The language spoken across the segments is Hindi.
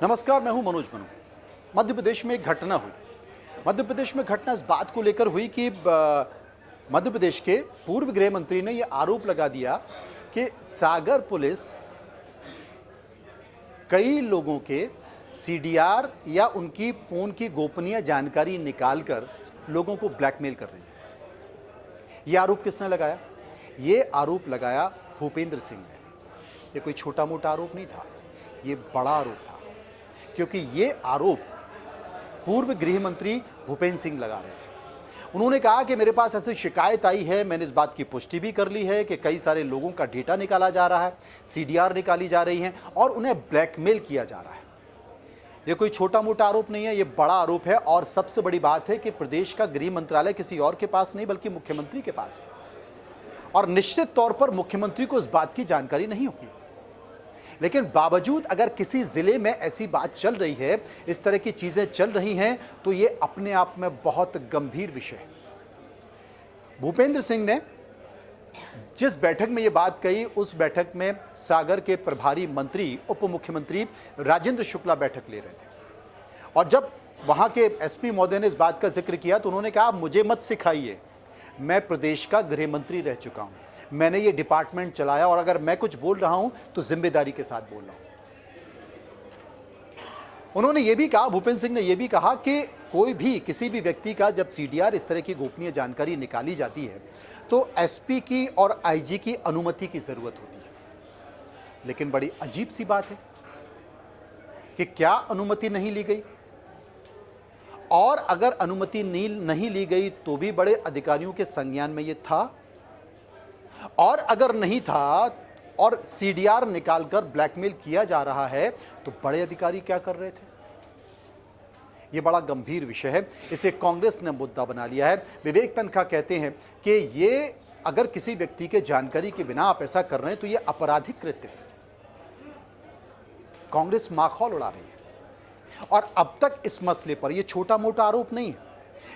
नमस्कार, मैं हूं मनोज मनु। मध्य प्रदेश में एक घटना हुई। मध्य प्रदेश में घटना इस बात को लेकर हुई कि मध्य प्रदेश के पूर्व गृह मंत्री ने यह आरोप लगा दिया कि सागर पुलिस कई लोगों के सीडीआर या उनकी फोन की गोपनीय जानकारी निकालकर लोगों को ब्लैकमेल कर रही है। यह आरोप किसने लगाया? यह आरोप लगाया भूपेंद्र सिंह ने। यह कोई छोटा मोटा आरोप नहीं था, यह बड़ा आरोप था, क्योंकि ये आरोप पूर्व गृह मंत्री भूपेंद्र सिंह लगा रहे थे। उन्होंने कहा कि मेरे पास ऐसी शिकायत आई है, मैंने इस बात की पुष्टि भी कर ली है कि कई सारे लोगों का डेटा निकाला जा रहा है, सीडीआर निकाली जा रही हैं और उन्हें ब्लैकमेल किया जा रहा है। ये कोई छोटा मोटा आरोप नहीं है, ये बड़ा आरोप है। और सबसे बड़ी बात है कि प्रदेश का गृह मंत्रालय किसी और के पास नहीं बल्कि मुख्यमंत्री के पास है, और निश्चित तौर पर मुख्यमंत्री को इस बात की जानकारी नहीं होगी। लेकिन बावजूद अगर किसी जिले में ऐसी बात चल रही है, इस तरह की चीजें चल रही हैं, तो ये अपने आप में बहुत गंभीर विषय है। भूपेंद्र सिंह ने जिस बैठक में ये बात कही, उस बैठक में सागर के प्रभारी मंत्री उप मुख्यमंत्री राजेंद्र शुक्ला बैठक ले रहे थे। और जब वहां के एसपी महोदय ने इस बात का जिक्र किया तो उन्होंने कहा, मुझे मत सिखाइए, मैं प्रदेश का गृह मंत्री रह चुका हूं, मैंने ये डिपार्टमेंट चलाया और अगर मैं कुछ बोल रहा हूं तो जिम्मेदारी के साथ बोल रहा हूं। उन्होंने ये भी कहा, भूपेंद्र सिंह ने यह भी कहा कि कोई भी किसी भी व्यक्ति का जब सीडीआर इस तरह की गोपनीय जानकारी निकाली जाती है तो एसपी की और आईजी की अनुमति की जरूरत होती है। लेकिन बड़ी अजीब सी बात है कि क्या अनुमति नहीं ली गई? और अगर अनुमति नहीं ली गई तो भी बड़े अधिकारियों के संज्ञान में यह था, और अगर नहीं था और सीडीआर निकालकर ब्लैकमेल किया जा रहा है तो बड़े अधिकारी क्या कर रहे थे? यह बड़ा गंभीर विषय है। इसे कांग्रेस ने मुद्दा बना लिया है। विवेक तनखा कहते हैं कि ये अगर किसी व्यक्ति के जानकारी के बिना आप ऐसा कर रहे हैं तो यह आपराधिक कृत्य है। कांग्रेस माखौल उड़ा रही है और अब तक इस मसले पर यह छोटा मोटा आरोप नहीं है,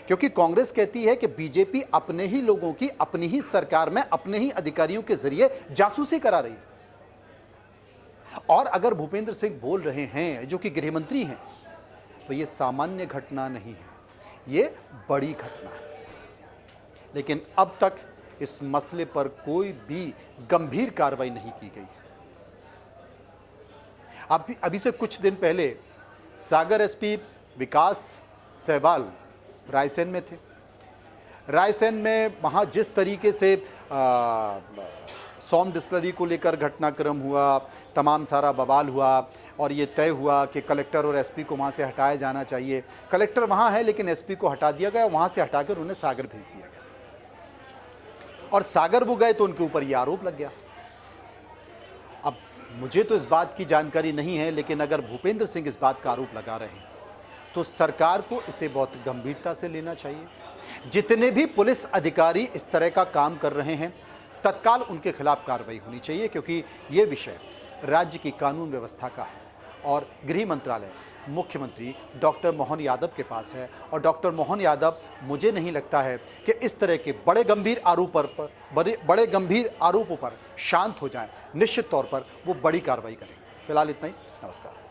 क्योंकि कांग्रेस कहती है कि बीजेपी अपने ही लोगों की अपनी ही सरकार में अपने ही अधिकारियों के जरिए जासूसी करा रही है। और अगर भूपेंद्र सिंह बोल रहे हैं, जो कि गृह मंत्री हैं, तो ये सामान्य घटना नहीं है, ये बड़ी घटना है। लेकिन अब तक इस मसले पर कोई भी गंभीर कार्रवाई नहीं की गई है। अभी से कुछ दिन पहले सागर एसपी विकास सहवाल रायसेन में थे। रायसेन में वहाँ जिस तरीके से सोम डिस्टिलरी को लेकर घटनाक्रम हुआ, तमाम सारा बवाल हुआ और ये तय हुआ कि कलेक्टर और एसपी को वहाँ से हटाया जाना चाहिए। कलेक्टर वहाँ है लेकिन एसपी को हटा दिया गया, वहाँ से हटाकर उन्हें सागर भेज दिया गया। और सागर वो गए तो उनके ऊपर ये आरोप लग गया। अब मुझे तो इस बात की जानकारी नहीं है, लेकिन अगर भूपेंद्र सिंह इस बात का आरोप लगा रहे हैं तो सरकार को इसे बहुत गंभीरता से लेना चाहिए। जितने भी पुलिस अधिकारी इस तरह का काम कर रहे हैं, तत्काल उनके खिलाफ कार्रवाई होनी चाहिए, क्योंकि ये विषय राज्य की कानून व्यवस्था का है और गृह मंत्रालय मुख्यमंत्री डॉक्टर मोहन यादव के पास है। और डॉक्टर मोहन यादव, मुझे नहीं लगता है कि इस तरह के बड़े गंभीर आरोपों पर शांत हो जाएं। निश्चित तौर पर वो बड़ी कार्रवाई करेंगे। फिलहाल इतना ही। नमस्कार।